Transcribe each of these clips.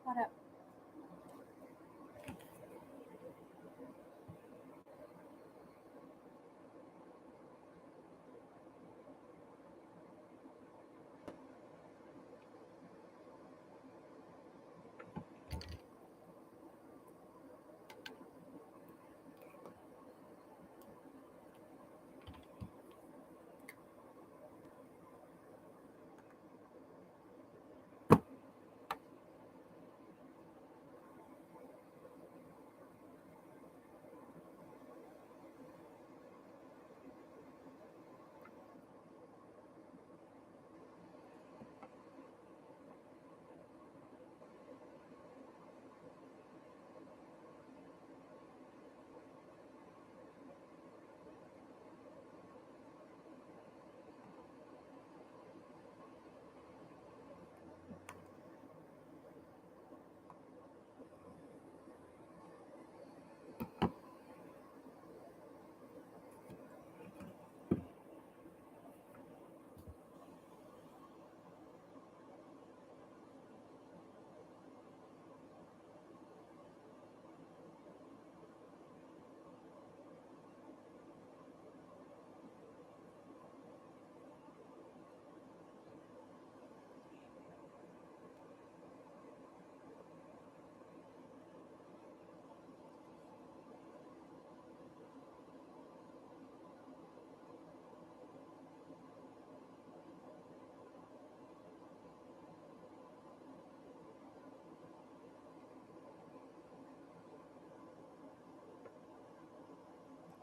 What up?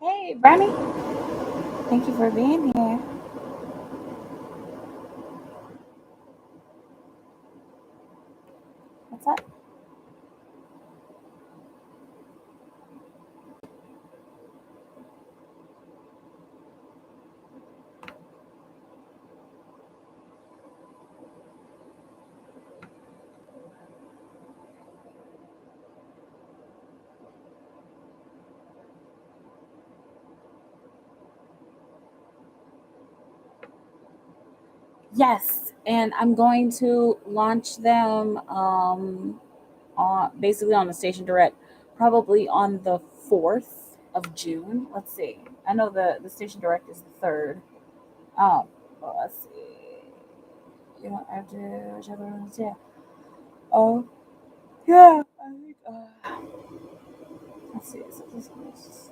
Hey, Brownie. Thank you for being here. What's up? Yes, and I'm going to launch them basically on the Station Direct, probably on the 4th of June. Let's see. I know the Station Direct is the 3rd. Well, let's see. You know, after whichever one's yeah. Oh, yeah. I think. Let's see. So this is.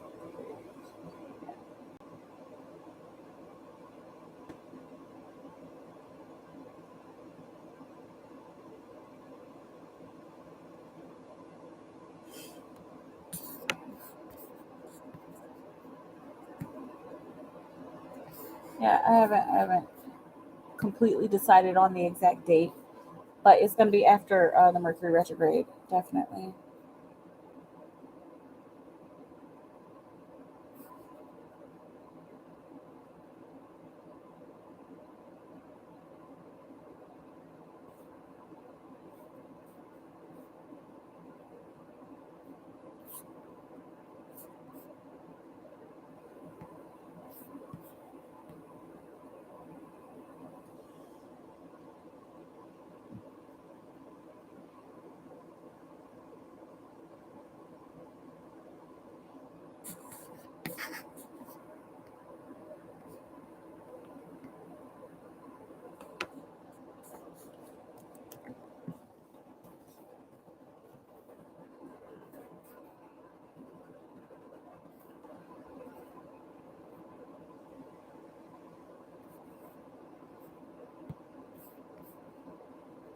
Yeah, I haven't completely decided on the exact date, but it's going to be after the Mercury retrograde, definitely.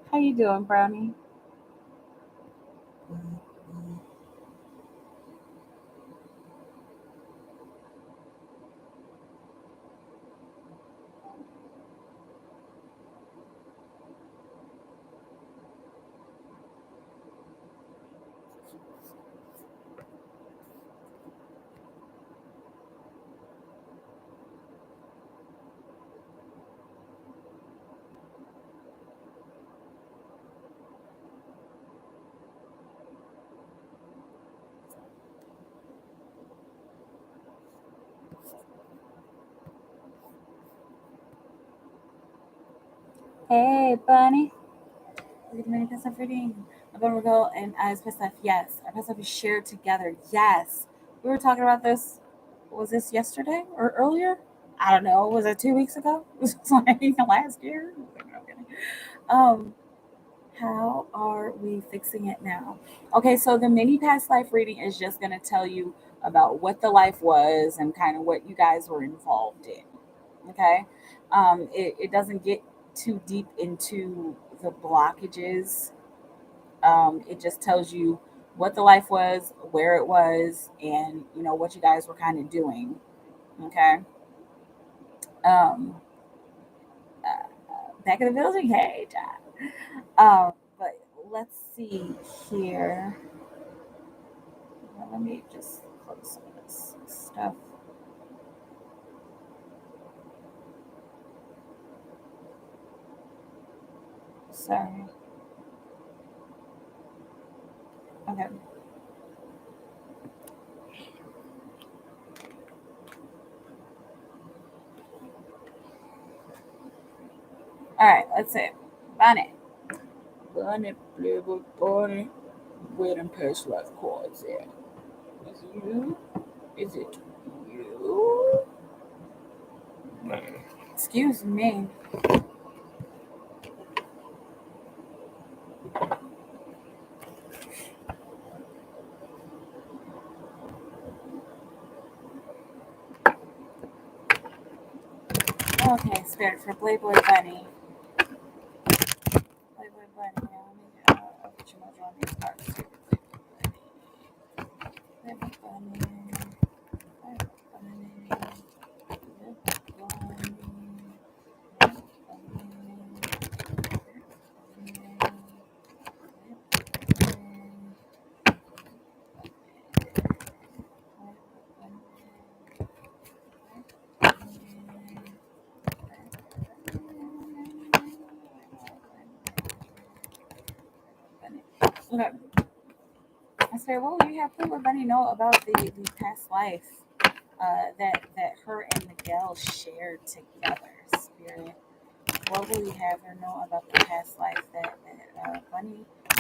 How you doing, Brownie? Hey, Bunny. We're gonna make this a reading. November ago, and as past life, yes. Our past life is shared together, yes. We were talking about this. Was this yesterday or earlier? I don't know. Was it 2 weeks ago? Was it like last year? Okay. Um, how are we fixing it now? Okay, so the mini past life reading is just going to tell you about what the life was and kind of what you guys were involved in. Okay, it doesn't get too deep into the blockages. It just tells you what the life was, where it was, and what you guys were kind of doing. Okay. Um, Back in the building, hey, John. But let's see here. Let me just close some of this stuff. Sorry. Okay. All right. Let's see. Bonnet. Bonnet, playboy, bonnet. Where them past life cards at? Is it you? Is it you? Excuse me. Okay, Spirit for Playboy Bunny. Playboy Bunny. I'll get you more on these cards. Playboy Bunny. Playboy Bunny. Okay. I said, what would you have Playboy Bunny know about the past life that her and Miguel shared together, Spirit? What will we have her know about the past life that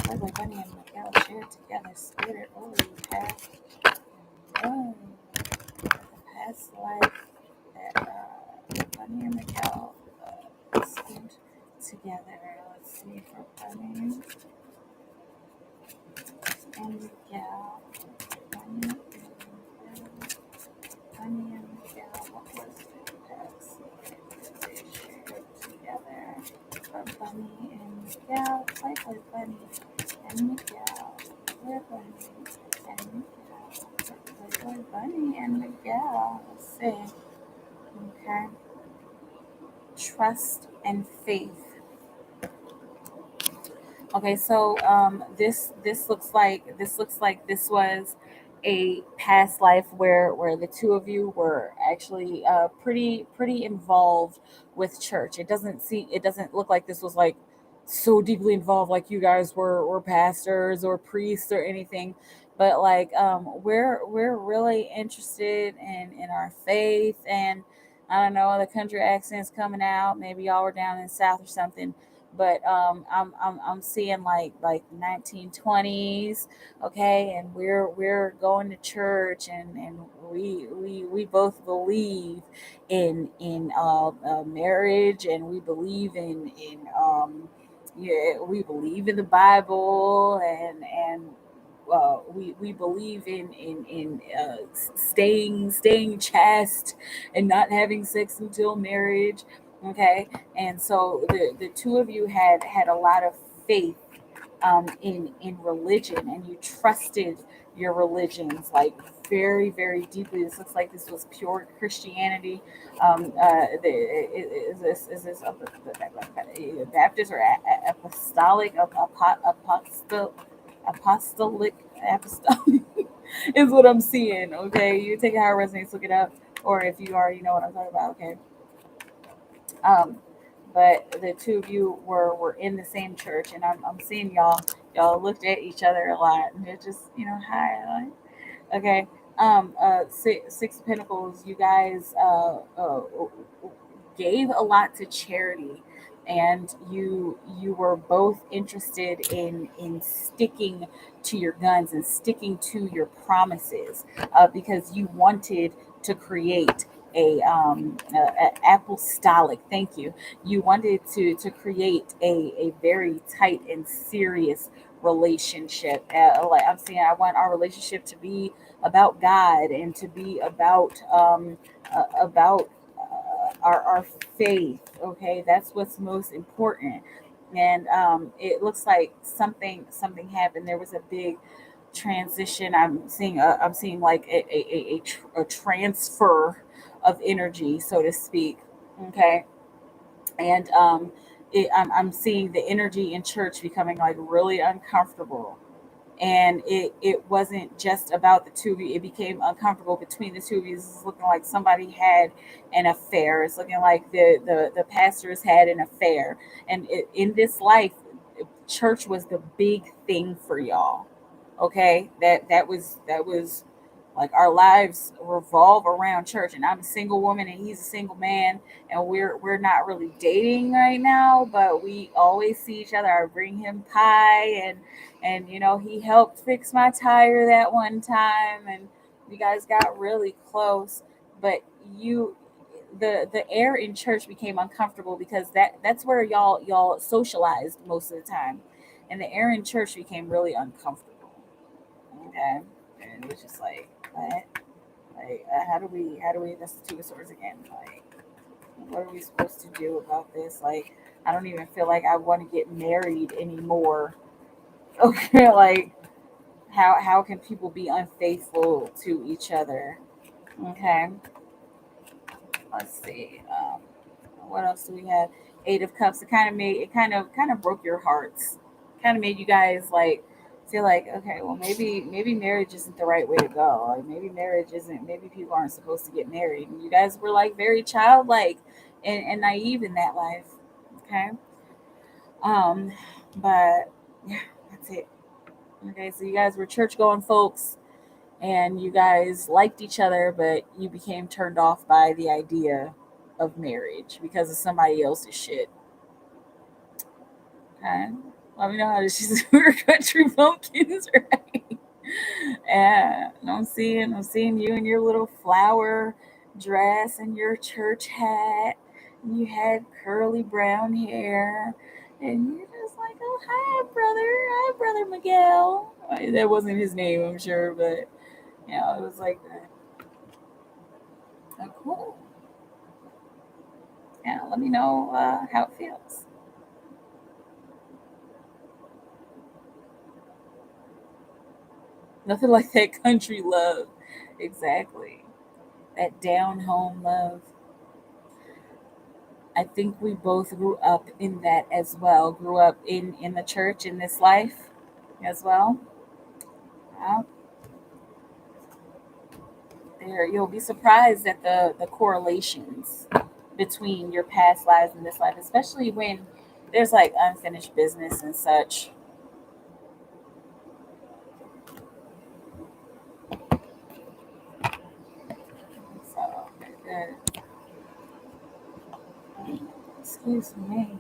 Playboy Bunny and Miguel shared together, Spirit? What will we have know the past life that Bunny and Miguel spent together? Let's see, for Bunny and Miguel. Bunny and Miguel. Bunny and Miguel. What was the past life they shared together? For Bunny and Miguel, Playboy Bunny and Miguel, Playboy Bunny and Miguel, Playboy Bunny and Miguel. Let's see. Okay. Trust and faith. Okay, so this looks like this was a past life where the two of you were actually pretty involved with church. It doesn't look like this was like so deeply involved like you guys were pastors or priests or anything, but like we're really interested in our faith. And I don't know, the country accents coming out. Maybe y'all were down in the South or something, but I'm seeing like 1920s, okay, and we're going to church, and we both believe in marriage, and we believe in yeah, we believe in the Bible, and we believe in staying chaste and not having sex until marriage. Okay, and so the two of you had a lot of faith in religion, and you trusted your religions like very deeply. This looks like this was pure Christianity. Is this Baptist or apostolic? Apostolic, apostolic is what I'm seeing. Okay, you take it how it resonates. Look it up, or if you already know what I'm talking about. Okay. Um, but the two of you were in the same church, and I'm seeing y'all looked at each other a lot, and they're just hi, like, okay. Six of Pentacles, you guys gave a lot to charity, and you were both interested in sticking to your guns and sticking to your promises, because you wanted to create a apostolic, thank you, you wanted to create a very tight and serious relationship. Like I'm saying, I want our relationship to be about God and to be about our faith. Okay, that's what's most important. And it looks like something happened. There was a big transition. I'm seeing like a transfer of energy, so to speak. Okay, and I'm seeing the energy in church becoming like really uncomfortable, and it wasn't just about the two of you. It became uncomfortable between the two of you. It's looking like somebody had an affair. It's looking like the pastors had an affair, and in this life, church was the big thing for y'all. Okay, that was like our lives revolve around church. And I'm a single woman and he's a single man, and we're not really dating right now, but we always see each other. I bring him pie, and he helped fix my tire that one time, and you guys got really close. But you the air in church became uncomfortable because that's where y'all socialized most of the time, and the air in church became really uncomfortable. Okay, and it was just like, what? Like, how do we that's the two swords again? Like, what are we supposed to do about this? Like, I don't even feel like I want to get married anymore. Okay, like, how can people be unfaithful to each other? Okay, let's see. What else do we have? Eight of Cups. It kind of broke your hearts. Kind of made you guys like feel like, okay, well, maybe marriage isn't the right way to go. Like, maybe marriage isn't. Maybe people aren't supposed to get married. And you guys were like very childlike and naive in that life. Okay. Um, but yeah, that's it. Okay, so you guys were church going folks, and you guys liked each other, but you became turned off by the idea of marriage because of somebody else's shit. Okay. Let me know how this is for country pumpkins, right? And I'm seeing you in your little flower dress and your church hat. And you had curly brown hair. And you're just like, oh, hi, brother Miguel. That wasn't his name, I'm sure, but it was like that. Oh, cool. Yeah, let me know how it feels. Nothing like that country love. Exactly. That down home love. I think we both grew up in that as well. Grew up in the church in this life as well. Yeah, there you'll be surprised at the correlations between your past lives and this life, especially when there's like unfinished business and such. So, uh, excuse me.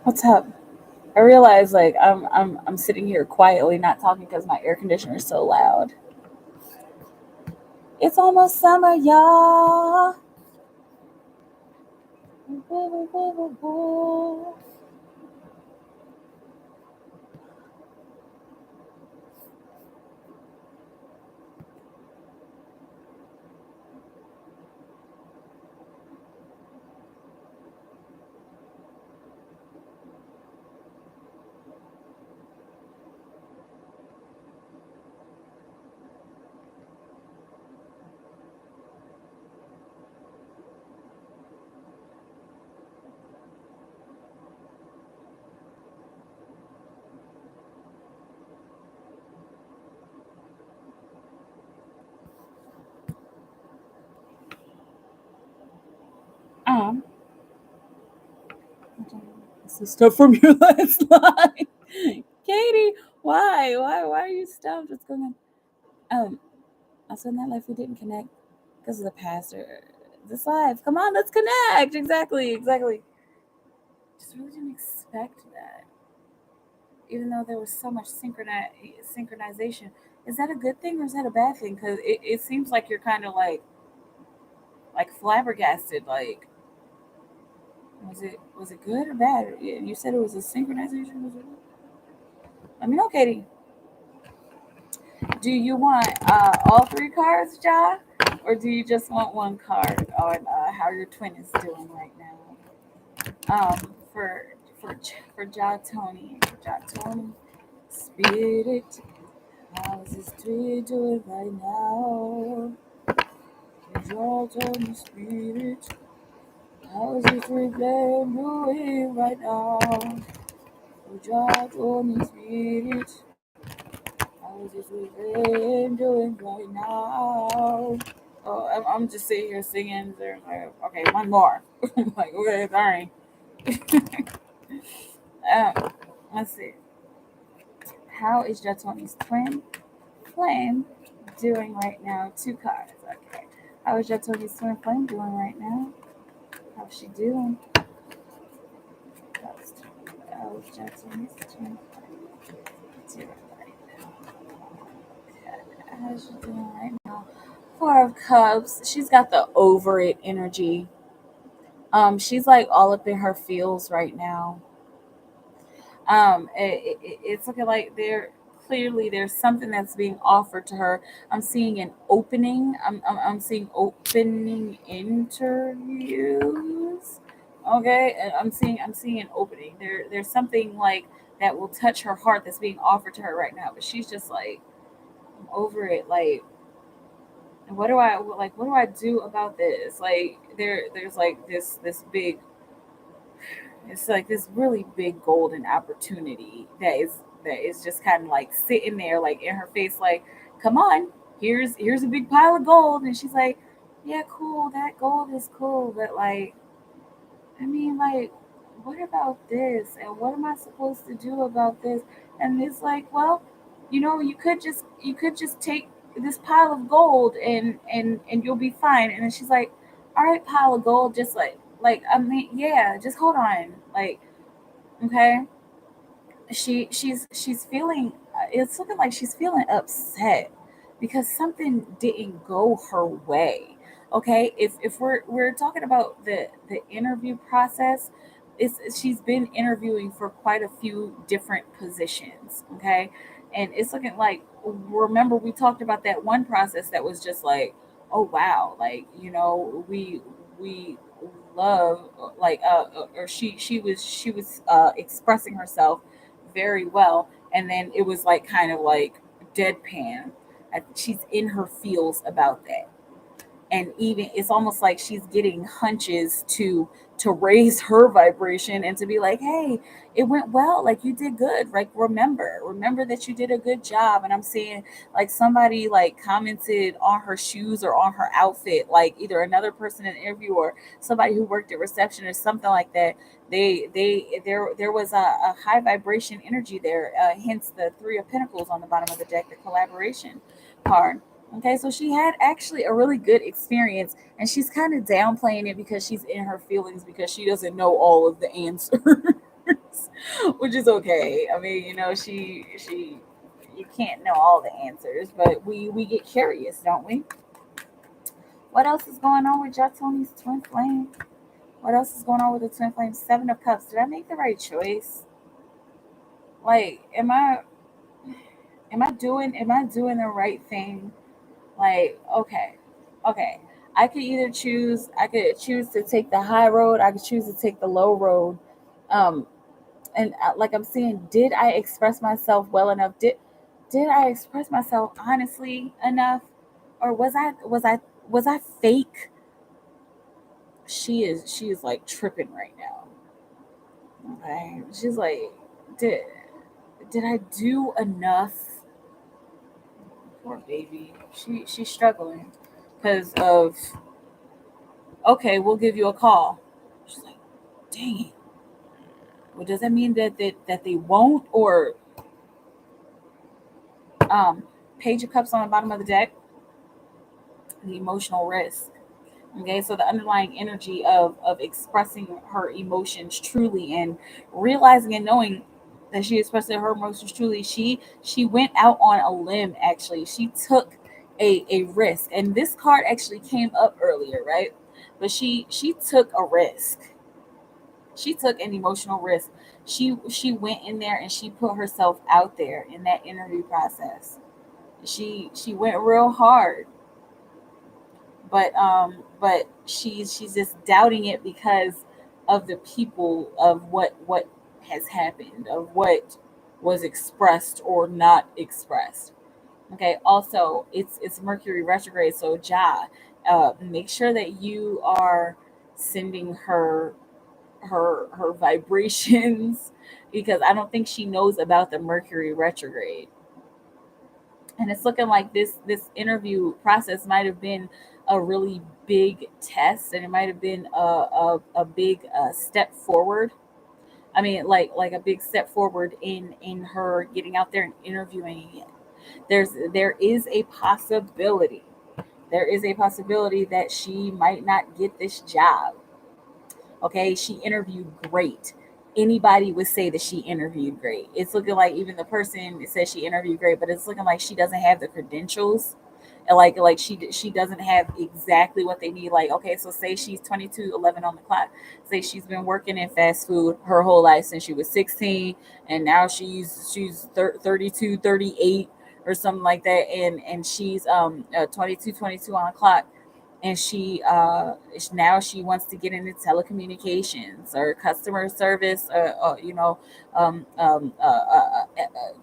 What's up? I realize like I'm sitting here quietly not talking because my air conditioner is so loud. It's almost summer, y'all. stuff from your last line. Katie, why are you stumped? What's going on? Also in that life we didn't connect because of the past or this life. Come on, let's connect. Exactly. Just really didn't expect that. Even though there was so much synchronization. Is that a good thing or is that a bad thing? Because it seems like you're kind of like flabbergasted. Like, was it good or bad? You said it was a synchronization. Was it? Let me know, Katie. Do you want all three cards, Ja, or do you just want one card on how your twin is doing right now? For for Ja Tony, Spirit, how's this twin doing right now? Ja Tony, Spirit, how's this twin doing right now? Ja Tony, Spirit, how's this twin doing right now? Oh, I'm just sitting here singing. They're like, okay, one more. Like, okay, sorry. Let's see. How is Jatoni's twin flame doing right now? Two cards. Okay. How is Jatoni's twin flame doing right now? How's she doing? How's Jatoni's twin flame doing right now? Okay. How's she doing right now? Four of Cups. She's got the over it energy. She's like all up in her feels right now. It's looking like there's something that's being offered to her. I'm seeing an opening. I'm seeing opening interviews. Okay, and I'm seeing an opening. There's something like that will touch her heart that's being offered to her right now. But she's just like, I'm over it. Like, what do I like? What do I do about this? Like, there's like this big, it's like this really big golden opportunity that is just kind of like sitting there like in her face, like, come on, here's a big pile of gold. And she's like, yeah, cool, that gold is cool, but like, I mean, like, what about this? And what am I supposed to do about this? And it's like, well, you could just take this pile of gold and you'll be fine. And then she's like, all right, pile of gold, just like I mean, yeah, just hold on, like, okay. She's feeling, it's looking like she's feeling upset because something didn't go her way. Okay, if we're talking about the interview process, it's she's been interviewing for quite a few different positions. Okay, and it's looking like, remember we talked about that one process that was just like, oh wow, like, we love, like, or she was expressing herself very well, and then it was like kind of like deadpan. She's in her feels about that, and even it's almost like she's getting hunches to raise her vibration and to be like, hey, it went well, like you did good, like remember that you did a good job. And I'm seeing like somebody like commented on her shoes or on her outfit, like either another person in the interview or somebody who worked at reception or something like that. There was a high vibration energy there, hence the Three of Pentacles on the bottom of the deck, the collaboration card. Okay, so she had actually a really good experience, and she's kind of downplaying it because she's in her feelings because she doesn't know all of the answers, which is okay. I mean, she you can't know all the answers, but we get curious, don't we? What else is going on with Jatoni's twin flame? What else is going on with the twin flame? Seven of Cups. Did I make the right choice? Like, am I doing the right thing? Like, okay. I could choose to take the high road. I could choose to take the low road. Um, and like I'm saying, did I express myself well enough? Did I express myself honestly enough, or was I fake? She is like tripping right now. Okay, she's like, did did I do enough? Poor baby. She's struggling because of, okay, we'll give you a call. She's like, dang it. Well, does that mean that they won't? Or um, Page of Cups on the bottom of the deck, the emotional risk. Okay, so the underlying energy of expressing her emotions truly and realizing and knowing that she expressed her emotions truly, she went out on a limb. Actually, she took a risk, and this card actually came up earlier, right? But she took a risk. She took an emotional risk. She went in there and she put herself out there in that interview process. She went real hard, but she's just doubting it because of the people, of what has happened, of what was expressed or not expressed. Okay, also it's Mercury retrograde, so make sure that you are sending her vibrations because I don't think she knows about the Mercury retrograde. And it's looking like this interview process might have been a really big test, and it might have been a big step forward. I mean, like a big step forward in her getting out there and interviewing again. There is a possibility. There is a possibility that she might not get this job. Okay, she interviewed great. Anybody would say that she interviewed great. It's looking like even the person says she interviewed great, but it's looking like she doesn't have the credentials. And like she doesn't have exactly what they need. Like, okay, so say she's 22, 11 on the clock. Say she's been working in fast food her whole life since she was 16, and now she's 32, 38 or something like that, and she's 22, 22 on the clock, and now she wants to get into telecommunications or customer service, or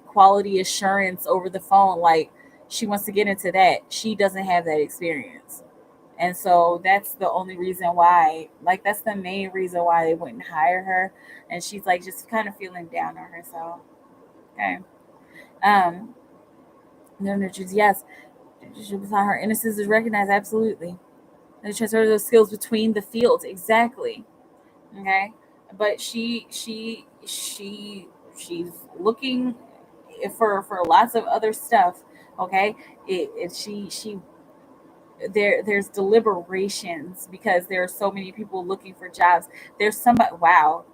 quality assurance over the phone. Like, she wants to get into that. She doesn't have that experience, and so that's the only reason why. Like, that's the main reason why they wouldn't hire her. And she's like just kind of feeling down on herself. Okay. um no, no, yes, her innocence is recognized, absolutely. And transfer those skills between the fields, exactly. Okay, but she's looking for lots of other stuff. Okay, she there's deliberations because there are so many people looking for jobs. There's somebody, wow,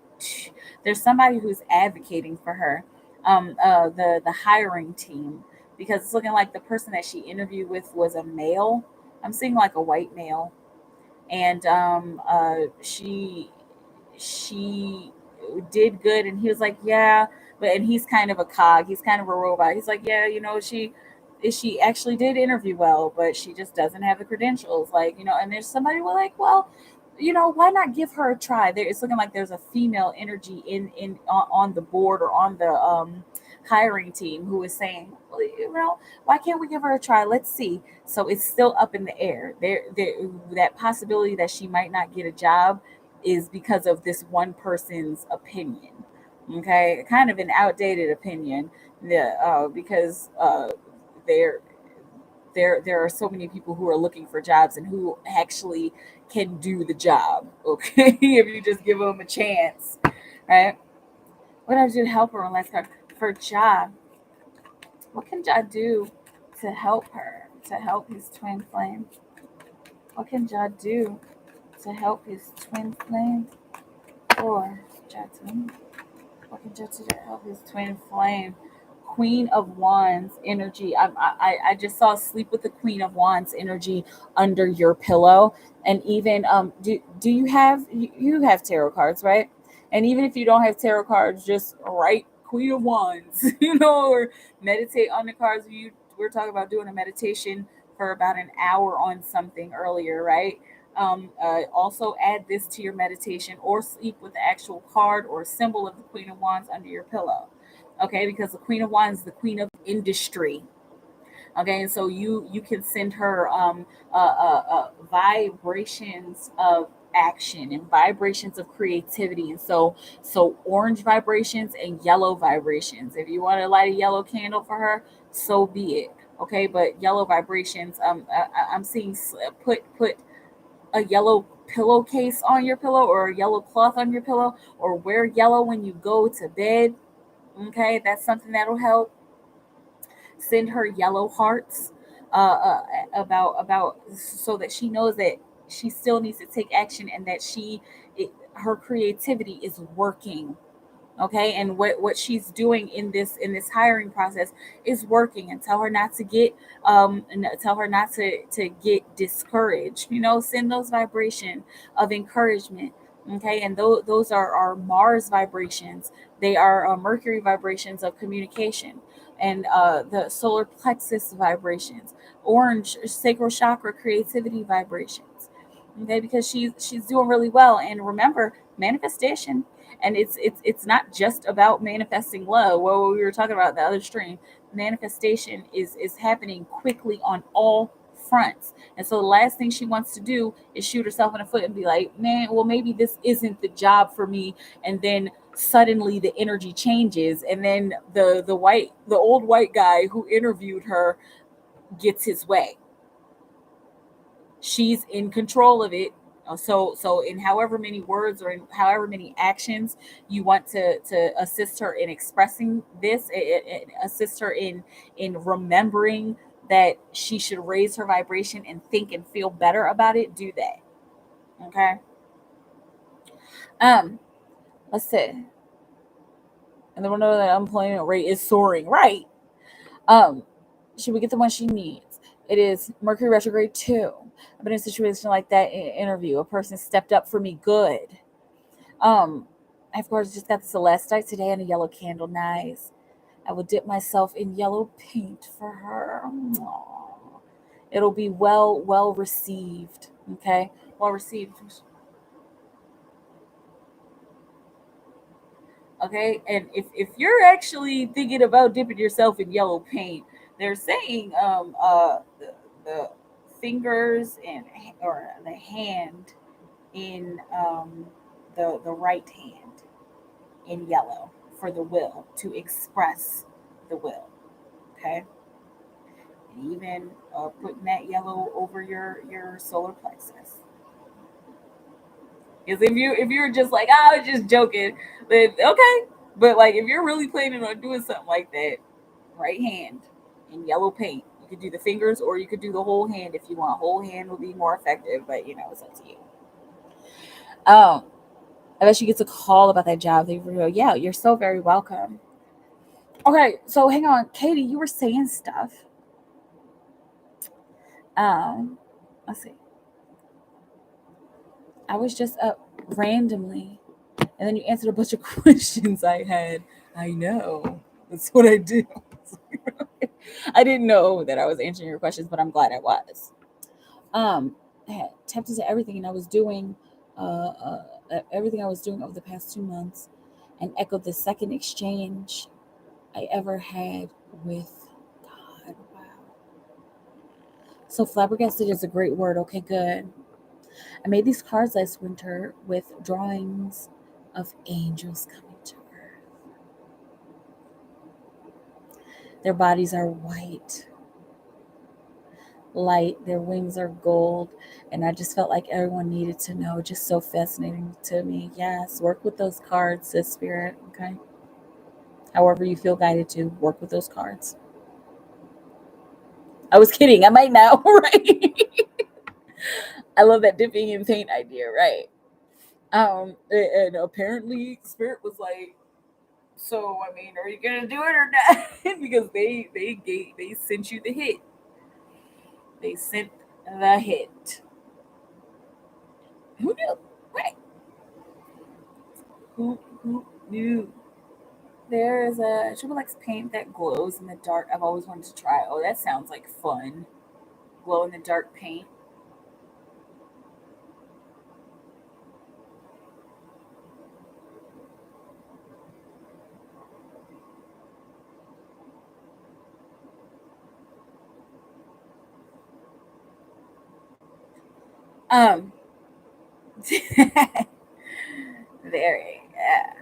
there's somebody who's advocating for her, the hiring team, because it's looking like the person that she interviewed with was a male. I'm seeing like a white male, and she did good, and he was like, yeah, but and he's kind of a cog, he's kind of a robot. He's like, yeah, she actually did interview well, but she just doesn't have the credentials, like, and there's somebody who like, well, why not give her a try? There, it's looking like there's a female energy in on the board, or on the hiring team, who is saying, well, why can't we give her a try? Let's see. So it's still up in the air. There, that possibility that she might not get a job is because of this one person's opinion. Okay, kind of an outdated opinion. Yeah, because there there are so many people who are looking for jobs and who actually can do the job. Okay, if you just give them a chance, right? What I do to help her on last card for job? What can Ja do to help her? To help his twin flame? What can Ja do to help his twin flame? Or Ja twin? What can Ja do to help his twin flame? Queen of Wands energy. I just saw sleep with the Queen of Wands energy under your pillow. And even do you have tarot cards, right? And even if you don't have tarot cards, just write Queen of Wands, or meditate on the cards. We're talking about doing a meditation for about an hour on something earlier, right? Also add this to your meditation, or sleep with the actual card or symbol of the Queen of Wands under your pillow. Okay, because the Queen of Wands is the queen of industry. Okay, and so you can send her vibrations of action and vibrations of creativity. And so orange vibrations and yellow vibrations. If you want to light a yellow candle for her, so be it. Okay, but yellow vibrations. I'm seeing put a yellow pillowcase on your pillow or a yellow cloth on your pillow, or wear yellow when you go to bed. Okay, that's something that'll help. Send her yellow hearts about so that she knows that she still needs to take action, and that her creativity is working. Okay, and what she's doing in this hiring process is working. And tell her not to get tell her not to get discouraged. Send those vibration of encouragement. Okay, and those are Mars vibrations. They are Mercury vibrations of communication, and the solar plexus vibrations, orange sacral chakra creativity vibrations. Okay, because she's doing really well. And remember, manifestation, and it's not just about manifesting love. Well, we were talking about the other stream. Manifestation is happening quickly on all fronts. And so the last thing she wants to do is shoot herself in the foot and be like, man, well, maybe this isn't the job for me. And then suddenly the energy changes, and then the old white guy who interviewed her gets his way. She's in control of it. So in however many words or in however many actions you want to assist her in expressing this, assist her in remembering that she should raise her vibration and think and feel better about it, do that. Okay. um let's see. And then we'll know that unemployment rate is soaring, right? um should we get the one she needs? It is Mercury retrograde 2. I've been in a situation like that in an interview. A person stepped up for me good. I, of course, just got the celestite today and a yellow candle. Nice. I will dip myself in yellow paint for her. Aww. It'll be well received. Okay, well received. Okay, and if you're actually thinking about dipping yourself in yellow paint, they're saying the fingers and or the hand in the right hand in yellow for the will to express the will. Okay, and even putting that yellow over your solar plexus. Because if you're just like, oh, I was just joking, then okay. But like if you're really planning on doing something like that, right hand in yellow paint. You could do the fingers or you could do the whole hand if you want. Whole hand will be more effective, but it's up to you. Um, I bet she gets a call about that job. They go, yeah, you're so very welcome. Okay, so hang on, Katie, you were saying stuff. Um, let's see. I was just up randomly, and then you answered a bunch of questions I had. I know. That's what I do. I didn't know that I was answering your questions, but I'm glad I was. I had tapped into everything, and I was doing everything I was doing over the past 2 months, and echoed the second exchange I ever had with God. Wow. So flabbergasted is a great word. Okay, good. I made these cards last winter with drawings of angels coming to earth. Their bodies are white, light, their wings are gold, and I just felt like everyone needed to know. Just so fascinating to me. Yes, work with those cards, sis spirit. Okay. However you feel guided to, work with those cards. I was kidding. I might now, right? I love that dipping in paint idea, right? And apparently Spirit was like, so I mean, are you gonna do it or not? Because they sent you the hit. They sent the hit. Who knew? Right? Who knew? There is a triple X paint that glows in the dark. I've always wanted to try. Oh, that sounds like fun. Glow in the dark paint. Um, very, yeah.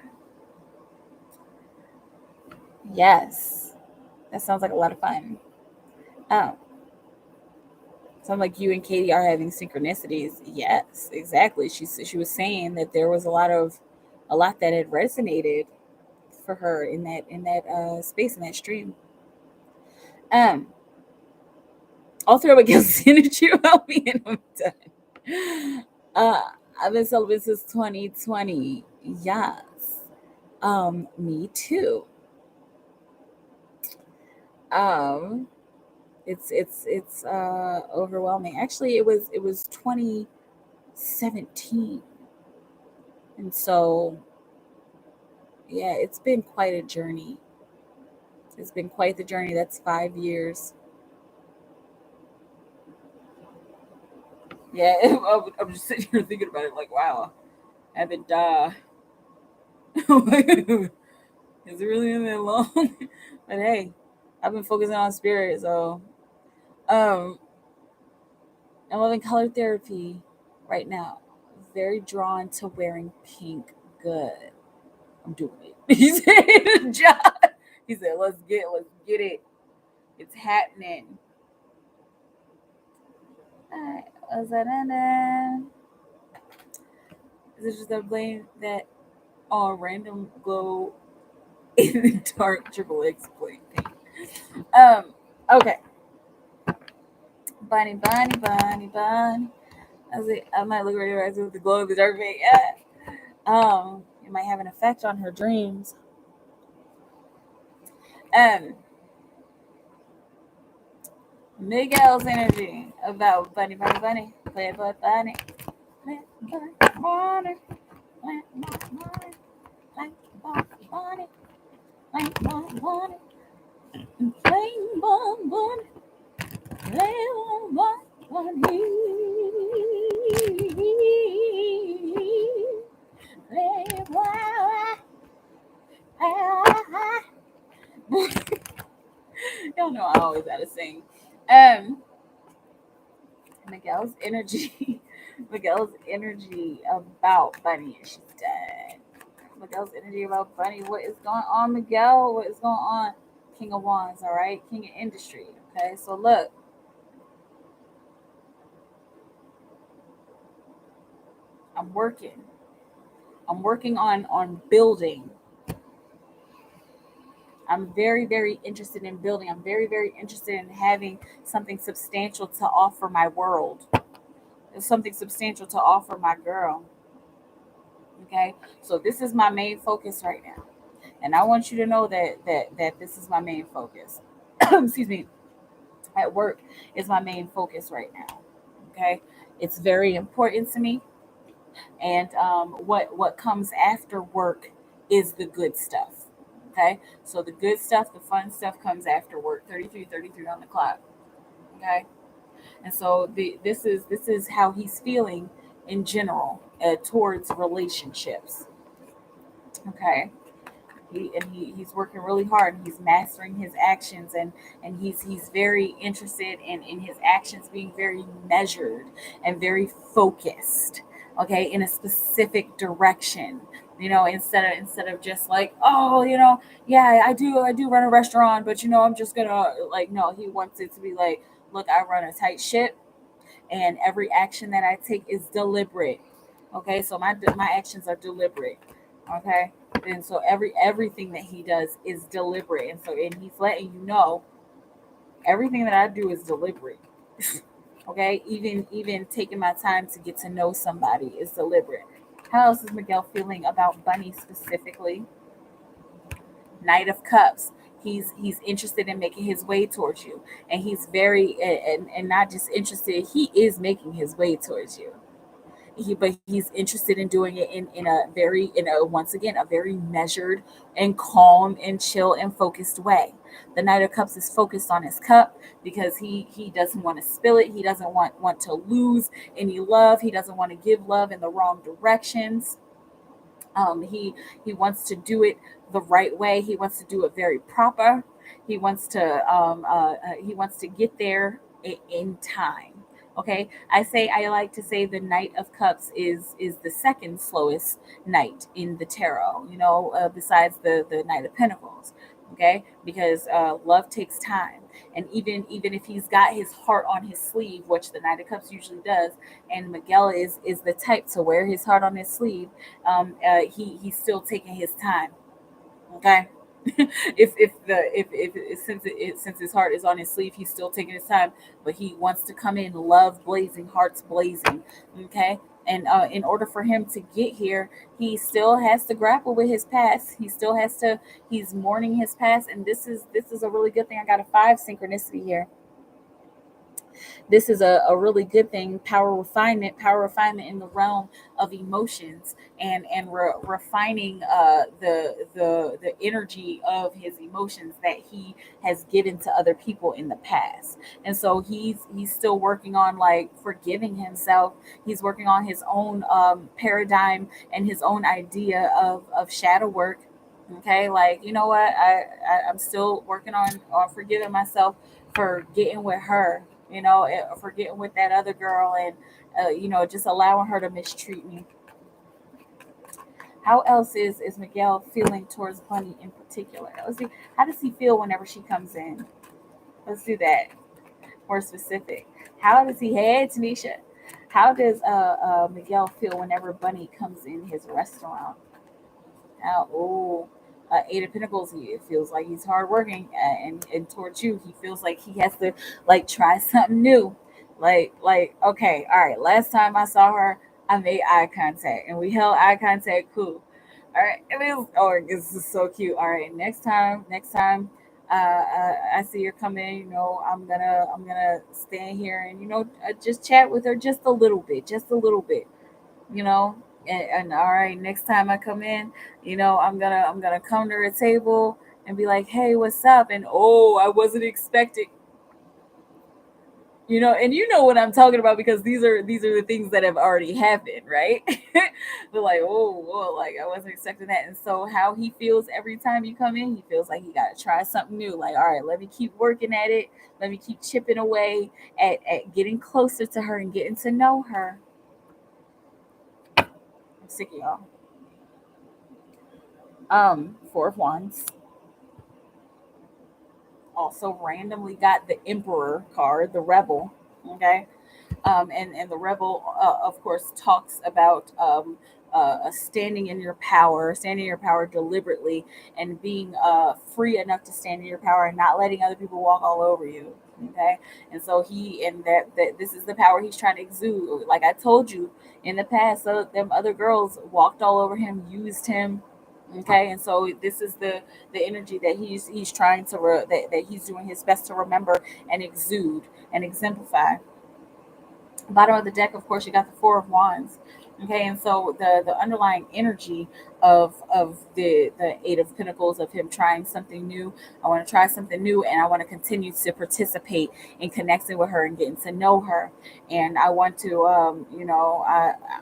Yes, that sounds like a lot of fun. Um, Sound like you and Katie are having synchronicities. Yes, exactly. She was saying that there was a lot that had resonated for her in that space, in that stream. Um, I'll throw Miguel's energy about me and I'm done. Uh, I've been celibate since 2020. Yes. Me too. Um, it's overwhelming. Actually, it was 2017, and so yeah, it's been quite a journey. It's been quite the journey. That's 5 years. Yeah, I'm just sitting here thinking about it, like, wow, I haven't is it really been that long? But hey, I've been focusing on spirit, so um, I'm loving color therapy right now. Very drawn to wearing pink. Good. I'm doing it. He said, "John." He said, let's get it. It's happening." Alright, was that in? Is it just a blame that all random glow in the dark triple X plate thing? Um, okay. Bunny. I might look right with the glow of the dark paint. Yeah. It might have an effect on her dreams. Um, Miguel's energy about bunny. Play it, bunny. Play it, bunny. Play it, bunny. Play it, bunny. Play it, bunny. Play it, bunny. Play it, bunny. Play it, Y'all know I always gotta sing. Um, Miguel's energy, Miguel's energy about Bunny, and she's dead. Miguel's energy about Bunny. What is going on, Miguel? What is going on? King of Wands, all right? King of Industry. Okay, so look, I'm working. I'm working on building. I'm very, very interested in building. I'm very, very interested in having something substantial to offer my world. There's something substantial to offer my girl. Okay, so this is my main focus right now, and I want you to know that this is my main focus. Excuse me. At work is my main focus right now. Okay, it's very important to me, and what comes after work is the good stuff. Okay, so the good stuff, the fun stuff comes after work. 33 on the clock. Okay, and so this is how he's feeling in general towards relationships. Okay, he's working really hard, and he's mastering his actions, and he's very interested in his actions being very measured and very focused, okay, in a specific direction, instead of just like, oh, yeah, I do run a restaurant, but I'm just gonna, like, no, he wants it to be like, look, I run a tight ship, and every action that I take is deliberate. Okay, so my actions are deliberate. Okay, and so everything that he does is deliberate, and he's letting you know everything that I do is deliberate. Okay, even taking my time to get to know somebody is deliberate. How else is Miguel feeling about Bunny specifically? Knight of Cups. He's interested in making his way towards you, and he's very, and not just interested. He is making his way towards you. But he's interested in doing it in a once again a very measured and calm and chill and focused way. The Knight of Cups is focused on his cup because he doesn't want to spill it. He doesn't want to lose any love. He doesn't want to give love in the wrong directions. He wants to do it the right way. He wants to do it very proper. He wants to he wants to get there in time. Okay, I like to say the Knight of Cups is the second slowest knight in the tarot. Besides the Knight of Pentacles. Okay, because love takes time, And even if he's got his heart on his sleeve, which the Knight of Cups usually does, and Miguel is the type to wear his heart on his sleeve, he's still taking his time. Okay. Since his heart is on his sleeve, he's still taking his time, but he wants to come in love blazing, hearts blazing. Okay. And in order for him to get here, he still has to grapple with his past. He still has to. He's mourning his past, and this is a really good thing. I got a five synchronicity here. This is a really good thing. Power refinement in the realm of emotions, and refining the energy of his emotions that he has given to other people in the past. And so he's still working on like forgiving himself. He's working on his own paradigm and his own idea of shadow work. Okay, like, you know what, I'm still working on forgiving myself for getting with her, for getting with that other girl, and just allowing her to mistreat me. How else is Miguel feeling towards Bunny in particular? Let's see. How does he feel whenever she comes in? Let's do that. More specific. How does he? Hey, Tanisha. How does Miguel feel whenever Bunny comes in his restaurant? Oh, Eight of Pentacles. He feels like he's hardworking, and towards you, he feels like he has to like try something new. Like okay, all right. Last time I saw her, I made eye contact, and we held eye contact. Cool. All right. It is. Oh, this is so cute. All right. Next time, I see her come in. I'm gonna stand here and just chat with her just a little bit, you know and all right, next time I come in, I'm gonna come to her table and be like, hey, what's up? And oh, I wasn't expecting, and you know what I'm talking about, because these are the things that have already happened, right? But like, oh, like I wasn't expecting that. And so how he feels every time you come in, he feels like he got to try something new. Like, all right, let me keep working at it, let me keep chipping away at getting closer to her and getting to know her. I'm sick of y'all. Four of Wands. Also randomly got the Emperor card, the Rebel. Okay. And the Rebel, of course, talks about standing in your power deliberately, and being free enough to stand in your power and not letting other people walk all over you. Okay. And so that this is the power he's trying to exude. Like I told you in the past, so them other girls walked all over him, used him. Okay. And so this is the energy that he's trying to that he's doing his best to remember and exude and exemplify. Bottom of the deck, of course, you got the Four of Wands. Okay, and so the underlying energy of the Eight of Pentacles, of him trying something new. I want to try something new, and I want to continue to participate in connecting with her and getting to know her. And I want to,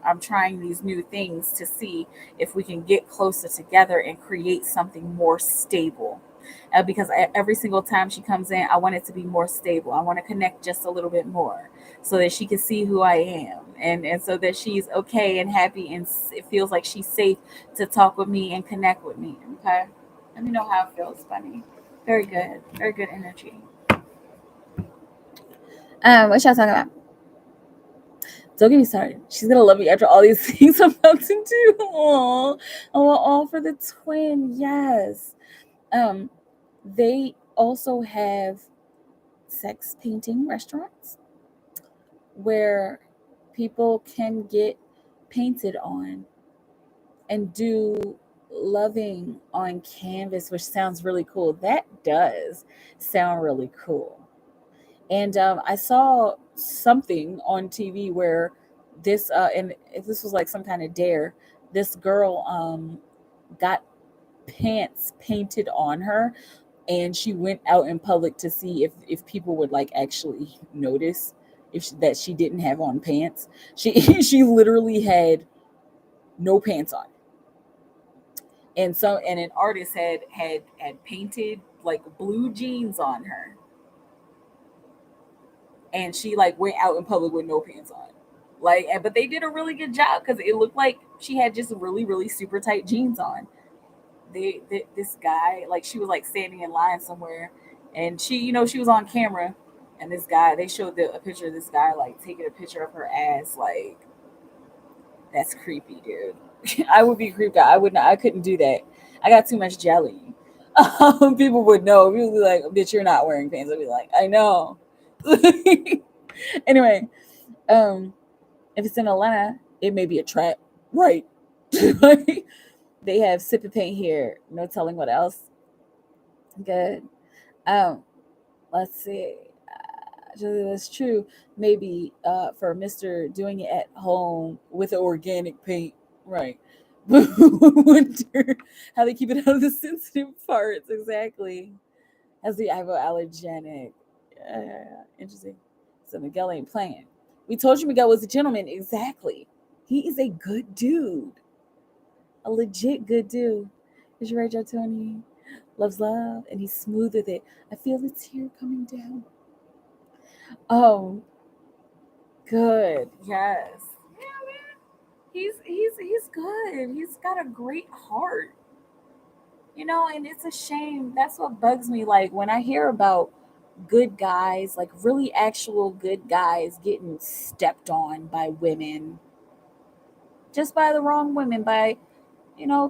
I'm trying these new things to see if we can get closer together and create something more stable. Because every single time she comes in, I want it to be more stable. I want to connect just a little bit more, so that she can see who I am, and so that she's okay and happy, and it feels like she's safe to talk with me and connect with me. Okay, let me know how it feels, Bunny. Very good energy. What y'all talking about? Don't get me started. She's gonna love me after all these things I'm about to do. Aww. I want all for the twin. Yes. They also have sex painting restaurants where people can get painted on and do loving on canvas, which sounds really cool. That does sound really cool. And I saw something on TV where and if this was like some kind of dare, this girl got pants painted on her, and she went out in public to see if people would like actually notice that she didn't have on pants. She literally had no pants on, and an artist had painted like blue jeans on her, and she like went out in public with no pants on. But they did a really good job, because it looked like she had just really super tight jeans on. This guy, like, she was like standing in line somewhere, And she was on camera, and this guy, they showed a picture of this guy like taking a picture of her ass. Like, that's creepy, dude. I would be creeped out. I would not. I couldn't do that. I got too much jelly. People would know. People would be like, "Bitch, you're not wearing pants." I'd be like, "I know." Anyway, um, if it's in Atlanta, it may be a trap, right? They have sip and paint here. No telling what else. Good. Um, let's see. That's true. Maybe for Mister doing it at home with organic paint, right? Wonder how they keep it out of the sensitive parts exactly. As the hypoallergenic. Interesting. So Miguel ain't playing. We told you Miguel was a gentleman. Exactly. He is a good dude. A legit good dude. Is you right, Joe Tony? Loves love, and he's smooth with it. I feel the tear coming down. Oh, good. Yes. Yeah, man. He's good. He's got a great heart. And it's a shame. That's what bugs me. Like when I hear about good guys, like really actual good guys getting stepped on by women, just by the wrong women, by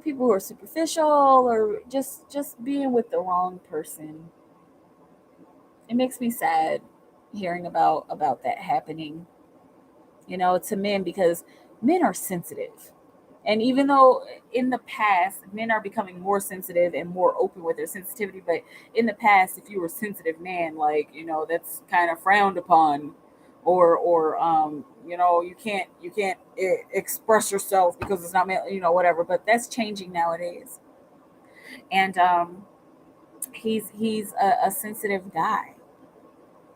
people who are superficial or just being with the wrong person. It makes me sad hearing about that happening, to men, because men are sensitive. And even though in the past men are becoming more sensitive and more open with their sensitivity, but in the past, if you were a sensitive man, like, that's kind of frowned upon, or you can't express yourself because it's not whatever. But that's changing nowadays. And he's a sensitive guy,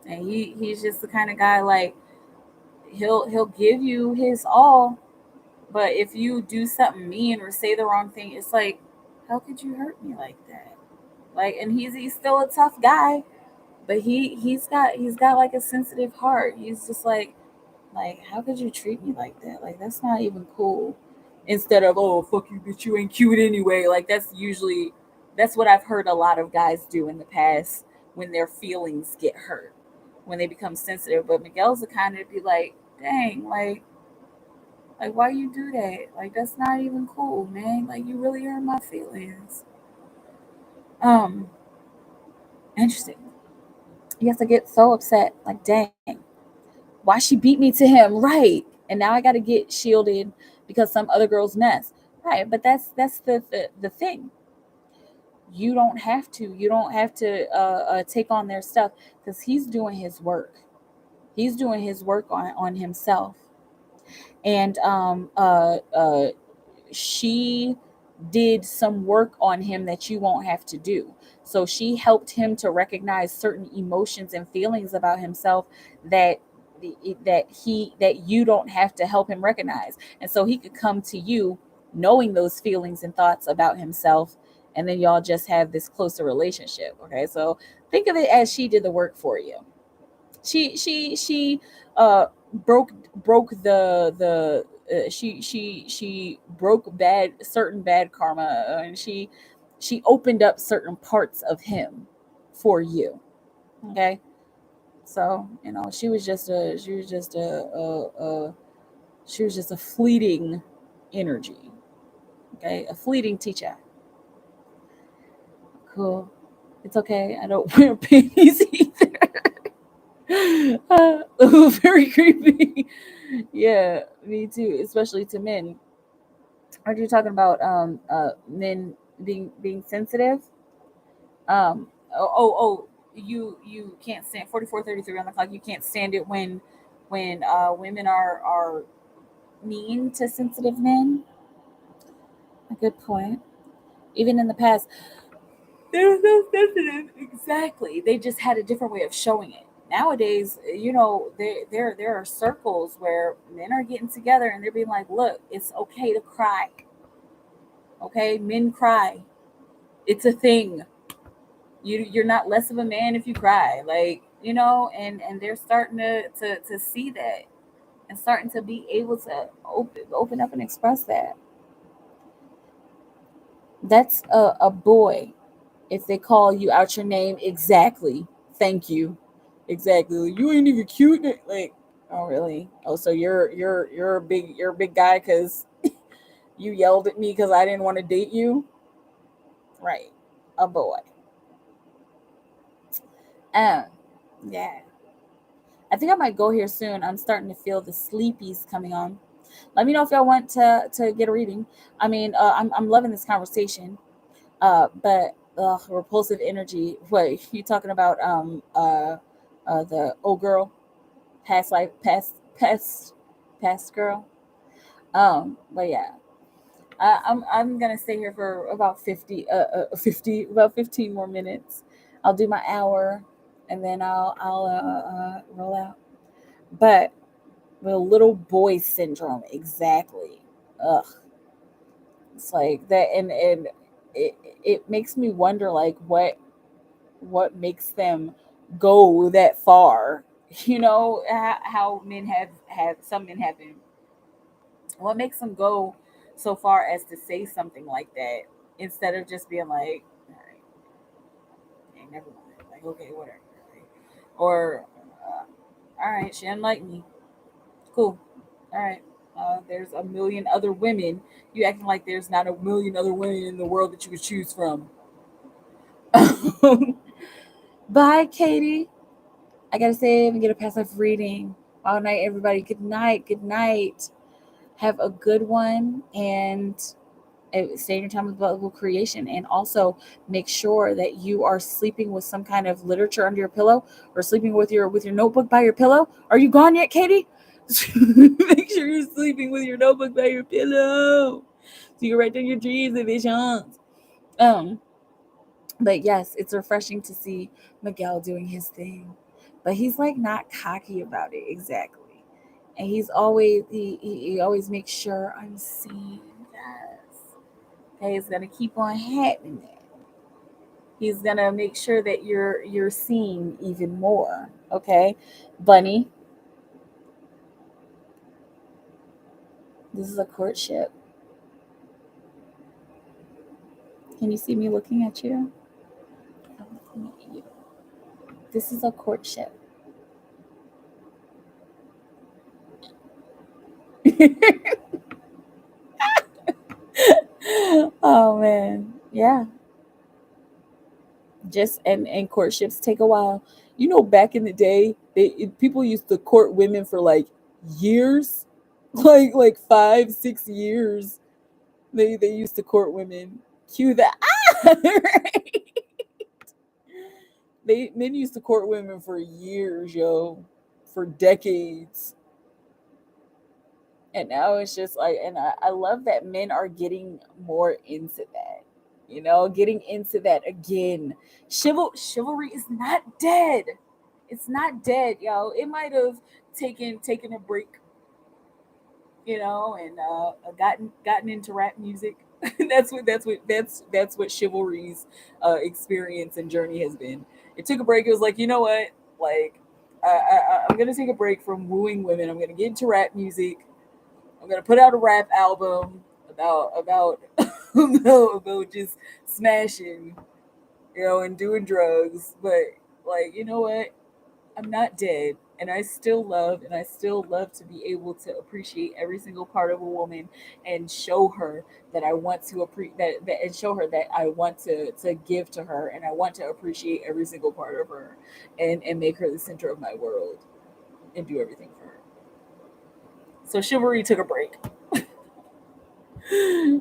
and he's just the kind of guy, like, he'll give you his all. But if you do something mean or say the wrong thing, it's like, how could you hurt me like that? Like, and he's still a tough guy, but he's got like a sensitive heart. He's just like, how could you treat me like that? Like, that's not even cool. Instead of, oh, fuck you, bitch, you ain't cute anyway. Like, that's what I've heard a lot of guys do in the past when their feelings get hurt, when they become sensitive. But Miguel's the kind to be like, dang, like, why you do that? Like, that's not even cool, man. Like, you really hurt my feelings. Um, Interesting. Yes, I get so upset. Like, dang, why she beat me to him, right? And now I got to get shielded because some other girl's mess, right? But that's the thing. You don't have to. You don't have to take on their stuff, because he's doing his work. He's doing his work on himself, and she did some work on him that you won't have to do. So she helped him to recognize certain emotions and feelings about himself that that you don't have to help him recognize. And so he could come to you knowing those feelings and thoughts about himself, and then y'all just have this closer relationship. Okay? So think of it as she did the work for you. She uh broke she broke certain bad karma, and she opened up certain parts of him for you. Okay? So, she was just a fleeting energy. Okay? A fleeting teacher. Cool. It's okay. I don't wear panties either. Very creepy. Yeah, me too. Especially to men. Aren't you talking about men being sensitive? You can't stand 44:33 on the clock. You can't stand it when women are mean to sensitive men. A good point. Even in the past, they were so sensitive. Exactly. They just had a different way of showing it. Nowadays, there are circles where men are getting together and they're being like, "Look, it's okay to cry. Okay, men cry. It's a thing. You're not less of a man if you cry." Like, and they're starting to see that, and starting to be able to open up and express that. That's a boy. If they call you out your name, exactly. Thank you. Exactly. You ain't even cute. Like, oh really? Oh, so you're a big guy because you yelled at me because I didn't want to date you. Right, a boy. Um, yeah. I think I might go here soon. I'm starting to feel the sleepies coming on. Let me know if y'all want to get a reading. I mean, I'm loving this conversation. But repulsive energy. What you talking about? The old girl, past life, past girl. But yeah, I'm gonna stay here for about 50 about 15 more minutes. I'll do my hour, and then I'll roll out. But the little boy syndrome, exactly. Ugh, it's like that, and it makes me wonder, like what makes them go that far. You know how men have some men have been. What makes them go so far as to say something like that instead of just being like, all right, okay, never mind, like okay, whatever, like, or all right, she didn't like me, cool, all right. There's a million other women. You acting like there's not a million other women in the world that you could choose from. Bye, Katie. I gotta say, I'm gonna pass life reading. All night, everybody. Good night. Good night. Have a good one, and stay in your time with Bible creation. And also make sure that you are sleeping with some kind of literature under your pillow, or sleeping with your notebook by your pillow. Are you gone yet, Katie? Make sure you're sleeping with your notebook by your pillow, so you can write down your dreams and visions. Um, but yes, it's refreshing to see Miguel doing his thing. But he's like not cocky about it exactly. And he always makes sure I'm seen. Yes. Okay, he's gonna keep on happening that. He's gonna make sure that you're seen even more. Okay? Bunny, this is a courtship. Can you see me looking at you? I'm looking at you. This is a courtship. Oh man. Yeah. Just and courtships take a while. You know, back in the day, people used to court women for like years, like 5 6 years. They used to court women. Cue that. Right? They men used to court women for years, yo, for decades. And now it's just like, and I love that men are getting more into that, getting into that again. Chivalry is not dead. It's not dead, yo. It might have taken a break, and gotten into rap music. That's what chivalry's experience and journey has been. It took a break. It was like, you know what, like I'm gonna take a break from wooing women. I'm gonna get into rap music. I'm gonna put out a rap album about about just smashing, and doing drugs. But like, you know what? I'm not dead, and I still love to be able to appreciate every single part of a woman and show her that I want to and show her that I want to give to her, and I want to appreciate every single part of her, and make her the center of my world and do everything for her. So chivalry took a break.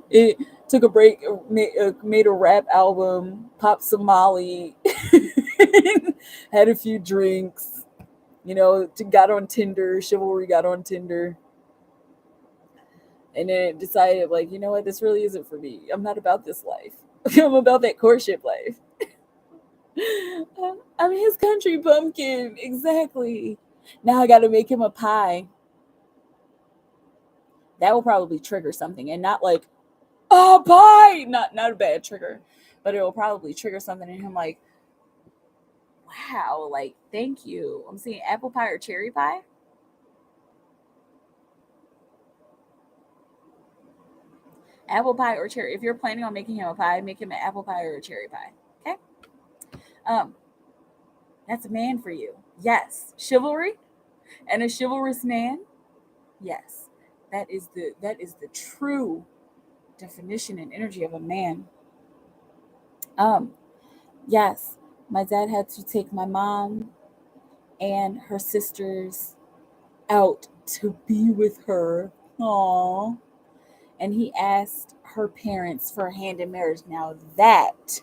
It took a break, made a rap album, popped some Molly, had a few drinks, got on Tinder. Chivalry got on Tinder, and then it decided, like, you know what, this really isn't for me. I'm not about this life. I'm about that courtship life. I'm his country bumpkin, exactly. Now I got to make him a pie. That will probably trigger something, and not like, oh, pie, not a bad trigger, but it will probably trigger something in him, like, wow, like, thank you. I'm seeing apple pie or cherry pie. Apple pie or cherry. If you're planning on making him a pie, make him an apple pie or a cherry pie. Okay. Um, that's a man for you. Yes, chivalry and a chivalrous man. Yes, that is the true definition and energy of a man. Um, yes, my dad had to take my mom and her sisters out to be with her. Aww. And he asked her parents for a hand in marriage. Now that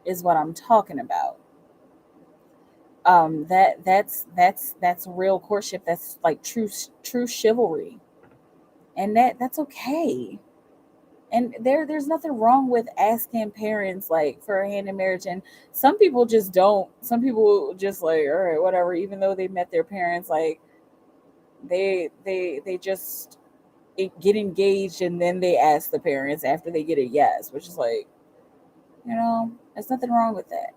is what I'm talking about. That's real courtship. That's like true chivalry, and that's okay. And there's nothing wrong with asking parents like for a hand in marriage. And some people just don't. Some people just like, all right, whatever. Even though they met their parents, like they just get engaged and then they ask the parents after they get a yes, which is like, there's nothing wrong with that.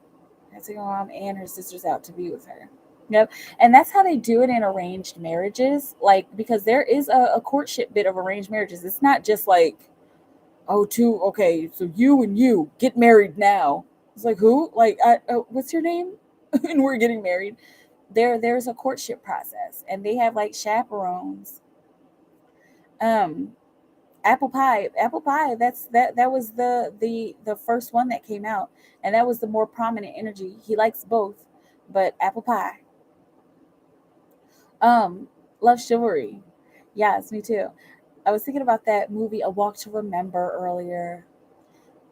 I take my mom and her sisters out to be with her. Yep. And that's how they do it in arranged marriages. Like, because there is a courtship bit of arranged marriages. It's not just like, oh, okay, so you and you get married now. It's like, who? Like, what's your name? And we're getting married. There's a courtship process, and they have like chaperones. Um, apple pie. That was the first one that came out, and that was the more prominent energy. He likes both, but apple pie. Um, love chivalry. Yes, me too. I was thinking about that movie A Walk to Remember earlier.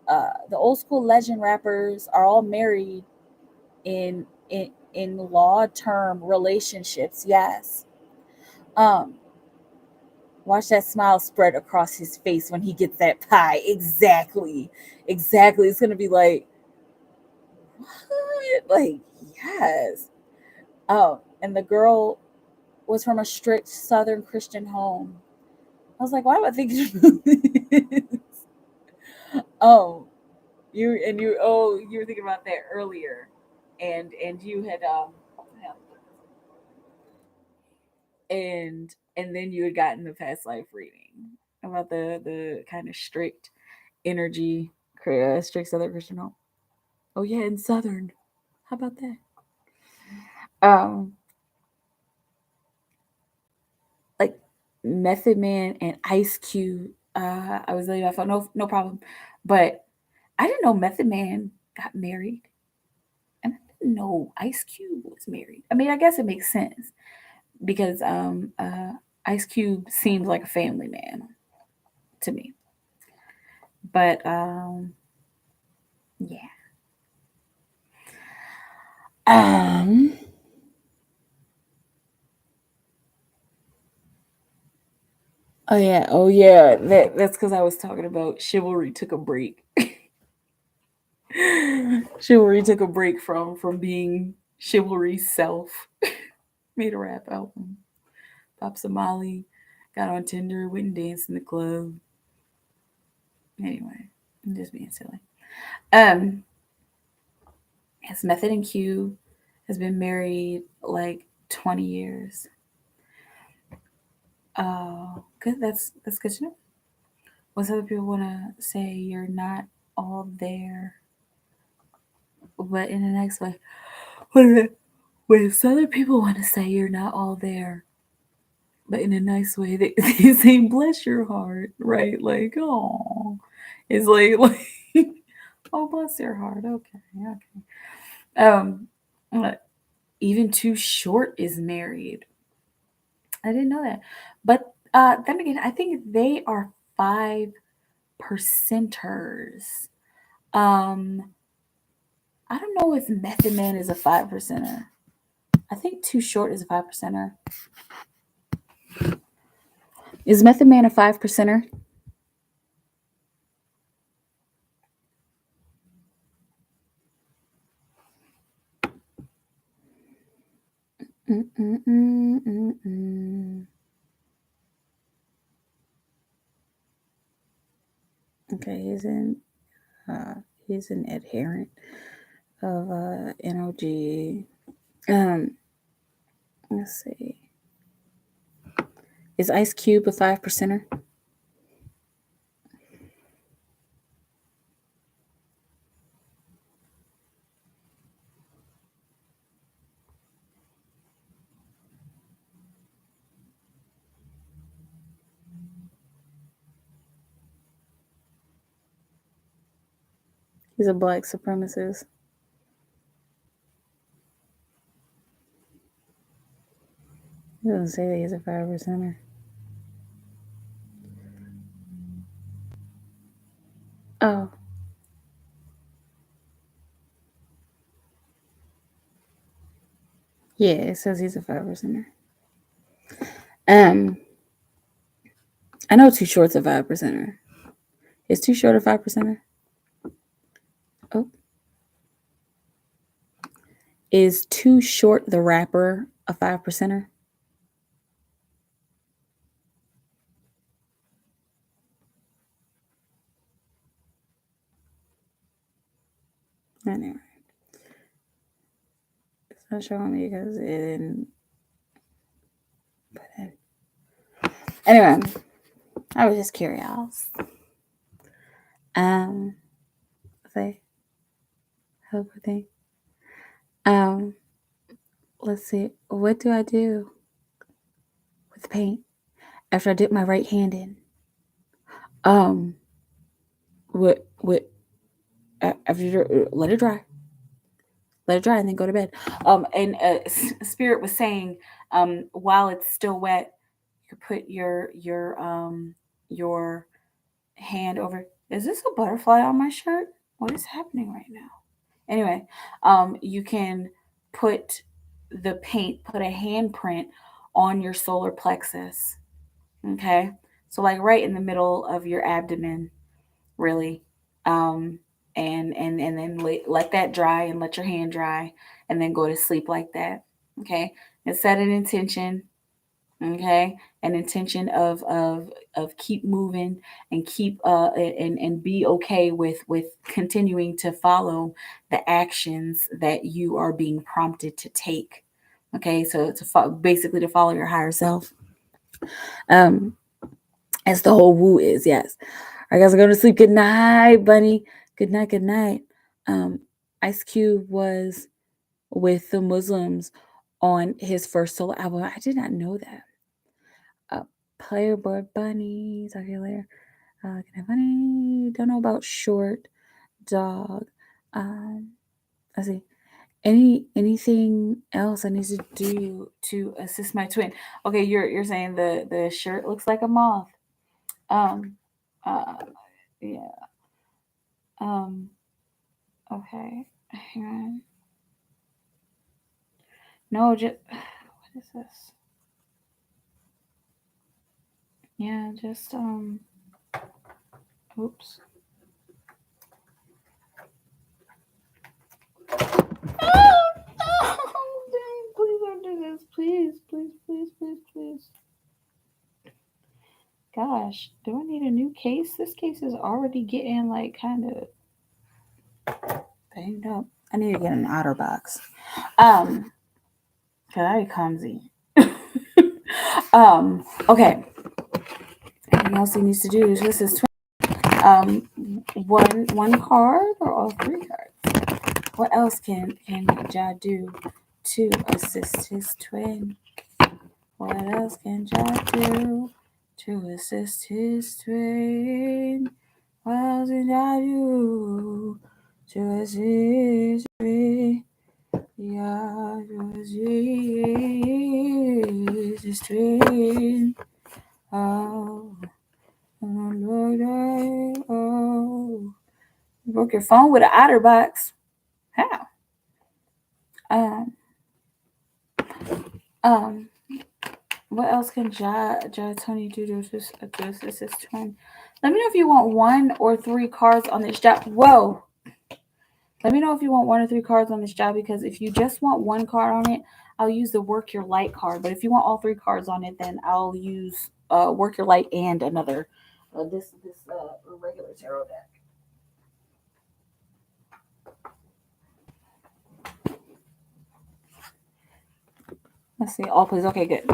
The old school legend rappers are all married in law term relationships. Yes. Um, watch that smile spread across his face when he gets that pie. Exactly. Exactly. It's gonna be like, what? Like, yes. Oh, and the girl was from a strict Southern Christian home. I was like, why am I thinking about this? Oh, you were thinking about that earlier, and you had and then you had gotten the past life reading about the kind of strict energy, strict Southern Christian home. Oh yeah, in Southern. How about that? Um, like Method Man and Ice Cube. I was leaving my phone. No problem. But I didn't know Method Man got married, and I didn't know Ice Cube was married. I mean, I guess it makes sense because Ice Cube seems like a family man to me. But yeah. Um. Oh yeah. Oh yeah. That's because I was talking about chivalry took a break. Chivalry took a break from being chivalry's self. Made a rap album. Pop Somali. Got on Tinder. Went and danced in the club. Anyway, I'm just being silly. Um. His Method and Q has been married like 20 years. Oh, good. That's good to know. What other people want to say you're not all there, but in the next way. What is it? When other people want to say you're not all there, but in a nice way, they say bless your heart, right? Like, oh, it's like oh, bless your heart. Okay, okay. Uh, even Too Short is married. I didn't know that, but then again, I think they are 5%ers. Um, I don't know if Method Man is a 5%er. I think Too Short is a 5%er. Is Method Man a 5%er? Mm-mm-mm-mm-mm. Okay, uh, he's an adherent of NOG. Um, let's see. Is Ice Cube a 5%er? He's a black supremacist. He doesn't say that he's a 5%er. Oh. Yeah, it says he's a 5%er. I know Too Short's a 5%er. Is Too Short a 5%er? Oh. Is Too Short the rapper a 5%er? Anyway. It's not showing me because it didn't put it. Anyway, I was just curious. Say, help with thing. Let's see. What do I do with paint after I dip my right hand in? What after you let it dry. Let it dry and then go to bed. And Spirit was saying, while it's still wet, you put your hand over. Is this a butterfly on my shirt? What is happening right now? Anyway, you can put put a handprint on your solar plexus. Okay, so like right in the middle of your abdomen, really. Um, and then let that dry and let your hand dry, and then go to sleep like that. Okay, and set an intention. Okay, an intention of keep moving and keep and be okay with continuing to follow the actions that you are being prompted to take. Okay, so basically to follow your higher self. um as the whole woo is, yes. I gotta go to sleep. Good night, bunny. Good night, good night. Ice Cube was with the Muslims on his first solo album. I did not know that. Player boy bunny. Talk to you later. Good night, bunny. Don't know about short dog. Let's see. Anything else I need to do to assist my twin? Okay, you're saying the shirt looks like a moth. Um, uh, yeah. Okay. Hang on. No, just what is this? Yeah, just oops. Oh, dang, please don't do this. Please, please, please, please, please. Gosh, do I need a new case? This case is already getting like kind of banged up. I need to get an outer box. Cause I clumsy. Okay. Anything else he needs to do? This is one card or all three cards? What else can Ja do to assist his twin? What else can Ja do to assist his twin? What else can Ja do to assist his twin? Yeah, to assist his twin. Oh, Lord, oh. You broke your phone with an OtterBox. How? Um, um, what else can Tony do to assist his twin? Let me know if you want one or three cards on this job. Whoa. Let me know if you want one or three cards on this job, because if you just want one card on it, I'll use the Work Your Light card. But if you want all three cards on it, then I'll use Work Your Light and another this regular tarot deck. Let's see. All please. Okay, good.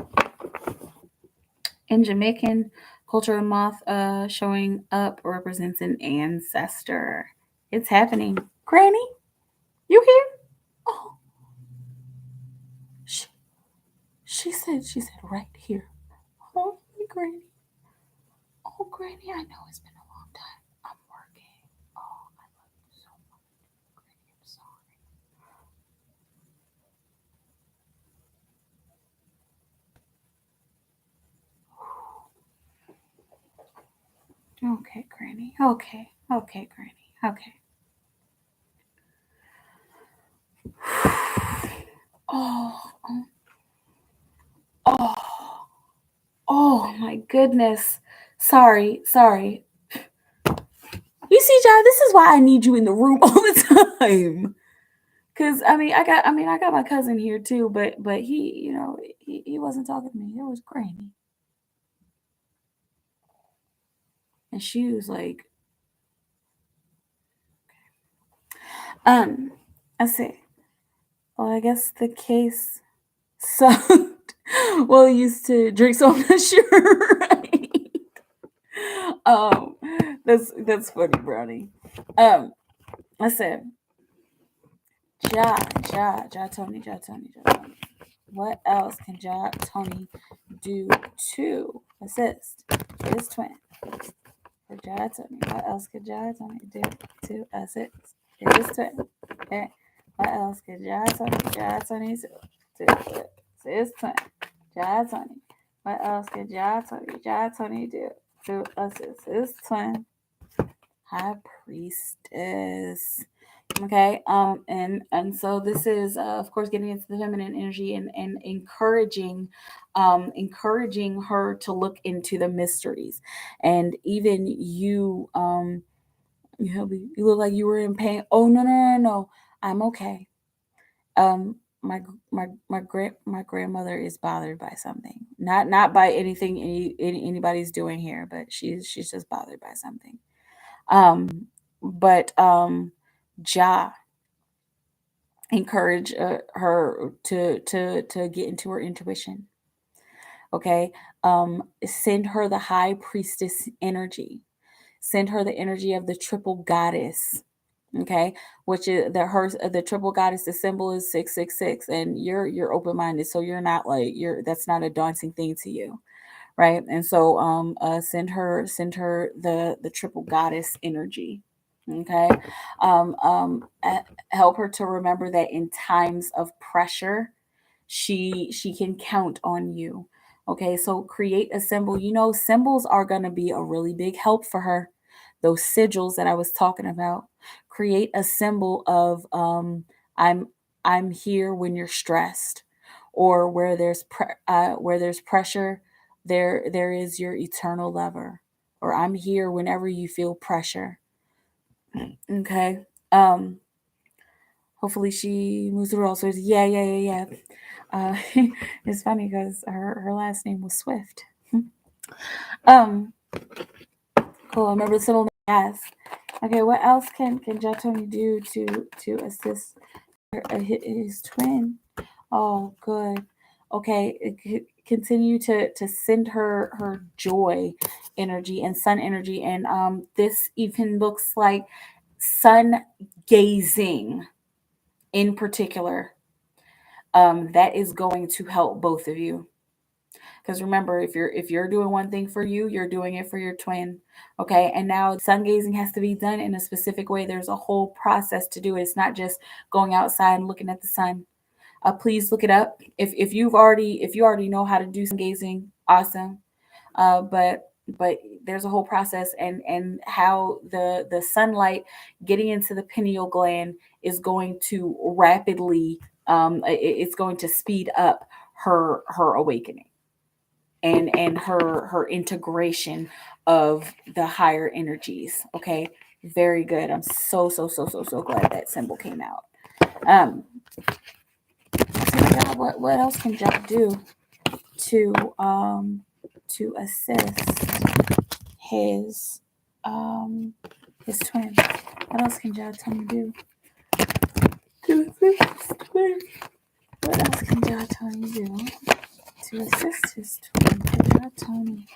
In Jamaican culture, a moth showing up represents an ancestor. It's happening. Granny, you here? Oh, she said right here. Oh, Granny. Oh, Granny, I know it's been a long time. I'm working. Oh, I love you so Okay, Granny. Okay, Granny. Okay. Oh, oh, oh my goodness. Sorry. You see, John, this is why I need you in the room all the time. Cause I got my cousin here too, but he, he wasn't talking to me. It was Granny, and she was like, um, I say, well, I guess the case sucked. Well, he used to drink, so I'm not sure. Right? Um, that's funny, Brownie. I said, Ja, Tony. What else can Ja Tony do to assist his twin? For Ja Tony, what else could Ja Tony do to assist his twin? Okay. What else could Ja Tony do to assist his twin? Ja Tony. What else could Ja Tony do to assist his twin? High Priestess. Okay, and so this is of course getting into the feminine energy and encouraging her to look into the mysteries. And even you, you look like you were in pain. Oh, no, I'm okay. My grandmother is bothered by something, not by anything anybody's doing here, but she's just bothered by something. But Ja encourage her to get into her intuition. Okay, send her the high priestess energy. Send her the energy of the triple goddess. Okay, which is the triple goddess. The symbol is 666, and you're open minded, so you're not like that's not a daunting thing to you, right? And so send her the triple goddess energy. Okay, help her to remember that in times of pressure she can count on you. Okay, so create a symbol. Symbols are going to be a really big help for her. Those sigils that I was talking about. Create a symbol of i'm I'm here when you're stressed, or where there's pressure, there is your eternal lover, or I'm here whenever you feel pressure. Okay. um Hopefully she moves the role. So it's yeah. uh it's funny because her last name was Swift. um cool. I remember the symbol yes. Okay, what else can Jatoni do to assist his twin? Oh, good. Okay, continue to send her joy energy and sun energy, and this even looks like sun gazing in particular. That is going to help both of you. Because remember, if you're doing one thing for you, you're doing it for your twin. Okay, and now sun gazing has to be done in a specific way. There's a whole process to do it. It's not just going outside and looking at the sun. Please look it up. If you already know how to do sun gazing, awesome. But there's a whole process, and how the sunlight getting into the pineal gland is going to rapidly it's going to speed up her awakening, and her integration of the higher energies. Okay, very good. I'm so glad that symbol came out. um so yeah, what else can Jack do to to assist his um his twin? What else can Jack Tony do to assist his twin? What else can Jack Tony do to assist his twin? Jack Tony.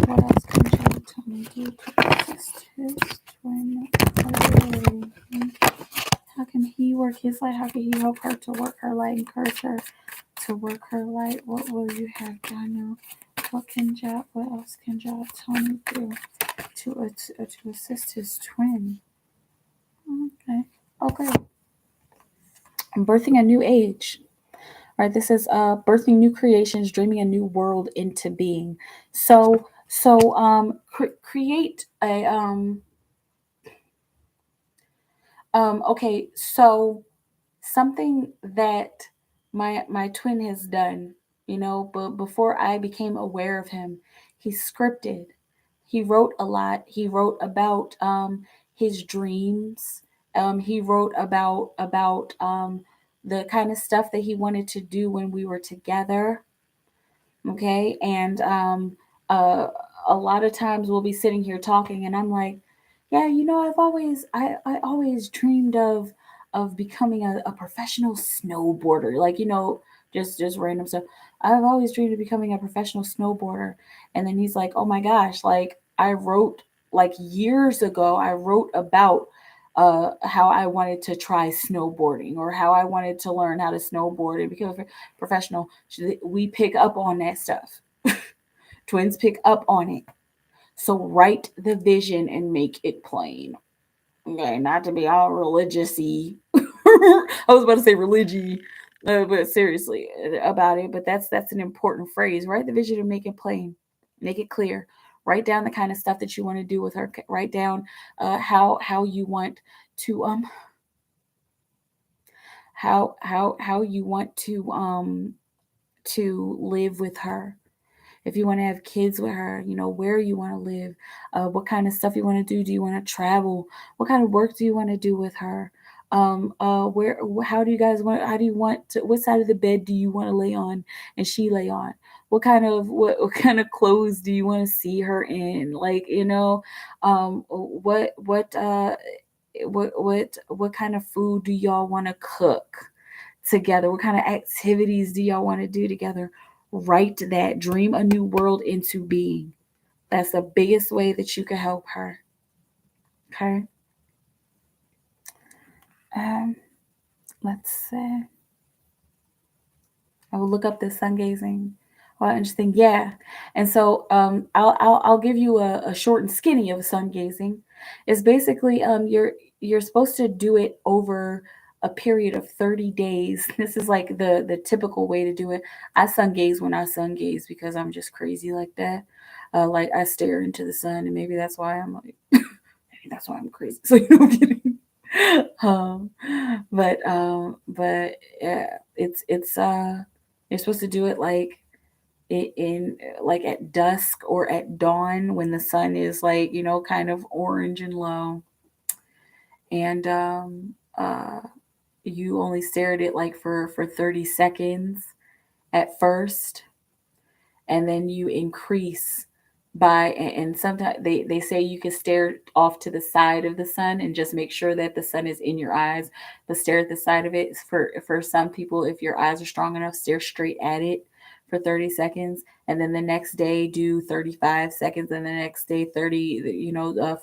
What else can Jack Tony do to assist his twin? How can he work his light? How can he help her to work her light? Encourage her to work her light. What will you have done now? What else can Jack Tony do to assist his twin? Okay. I'm birthing a new age. Right. This is birthing new creations, dreaming a new world into being. So So create a okay, so something that my twin has done, but before I became aware of him, he scripted. He wrote a lot. He wrote about his dreams. He wrote about the kind of stuff that he wanted to do when we were together. Okay, and uh a lot of times we'll be sitting here talking and I'm like, yeah, I always dreamed of becoming a professional snowboarder, like, just random stuff. I've always dreamed of becoming a professional snowboarder. And then he's like, oh my gosh, like I wrote, like years ago I wrote about how I wanted to try snowboarding, or how I wanted to learn how to snowboard and become a professional. We pick up on that stuff. Twins pick up on it. So write the vision and make it plain. Okay, not to be all religious-y. I was about to say religy, but seriously about it. But that's an important phrase. Write the vision and make it plain, make it clear. Write down the kind of stuff that you want to do with her. Write down how you want to how you want to live with her. If you want to have kids with her, where you want to live, what kind of stuff you want to do. Do you want to travel? What kind of work do you want to do with her? Where, how do you guys want? How do you want to? What side of the bed do you want to lay on, and she lay on? What kind of clothes do you want to see her in? Like, what kind of food do y'all want to cook together? What kind of activities do y'all want to do together? Write that. Dream a new world into being. That's the biggest way that you can help her. Okay. Um, let's see. I will look up this sun gazing. Oh, interesting. Yeah. And so I'll give you a short and skinny of sun gazing. It's basically you're supposed to do it over a period of 30 days. This is like the typical way to do it. I sun gaze when I sun gaze because I'm just crazy like that. Like I stare into the sun, and maybe that's why I'm like maybe that's why I'm crazy. So I'm kidding. um but yeah, it's you're supposed to do it like in like at dusk or at dawn when the sun is like, kind of orange and low. And you only stare at it like for 30 seconds at first, and then you increase by, and sometimes they say you can stare off to the side of the sun and just make sure that the sun is in your eyes, but stare at the side of it. For some people, if your eyes are strong enough, stare straight at it for 30 seconds, and then the next day do 35 seconds, and the next day 30,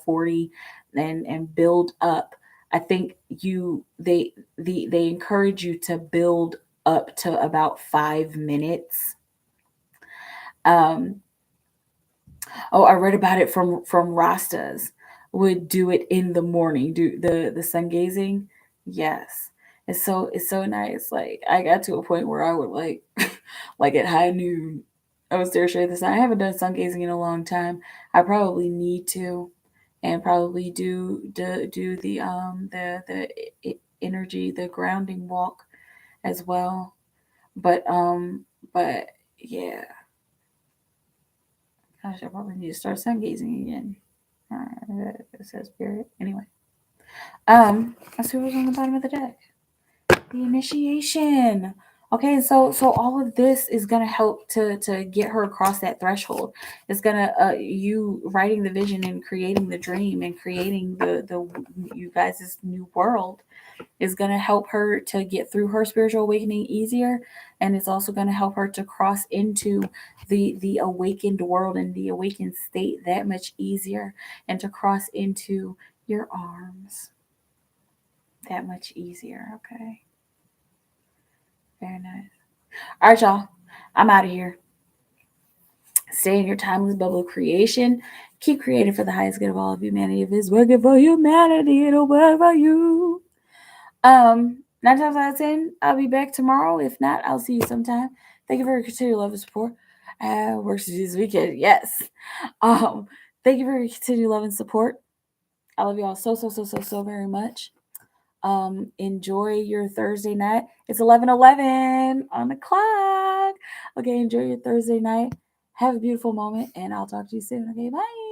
40, and build up. I think they encourage you to build up to about 5 minutes. um Oh, I read about it from Rastas. Would do it in the morning. Do the sun gazing. Yes. It's so nice. Like I got to a point where I would like like at high noon, I would stare straight at the sun. I haven't done sun gazing in a long time. I probably need to, and probably do the energy, the grounding walk as well. But yeah, gosh, I probably need to start sun gazing again. It says spirit. Anyway, let's see what's on the bottom of the deck. The initiation. Okay, so all of this is gonna help to get her across that threshold. It's gonna you writing the vision and creating the dream and creating the you guys' new world is going to help her to get through her spiritual awakening easier, and it's also going to help her to cross into the awakened world and the awakened state that much easier, and to cross into your arms that much easier. Okay, very nice. All right, y'all, I'm out of here. Stay in your timeless bubble of creation. Keep creating for the highest good of all of humanity. If it's working for humanity, it'll work for you. 9 times out of 10, I'll be back tomorrow. If not, I'll see you sometime. Thank you for your continued love and support. Works this weekend. Yes. Thank you for your continued love and support. I love y'all so very much. Enjoy your Thursday night. It's 11:11 on the clock. Okay, enjoy your Thursday night. Have a beautiful moment, and I'll talk to you soon. Okay, bye.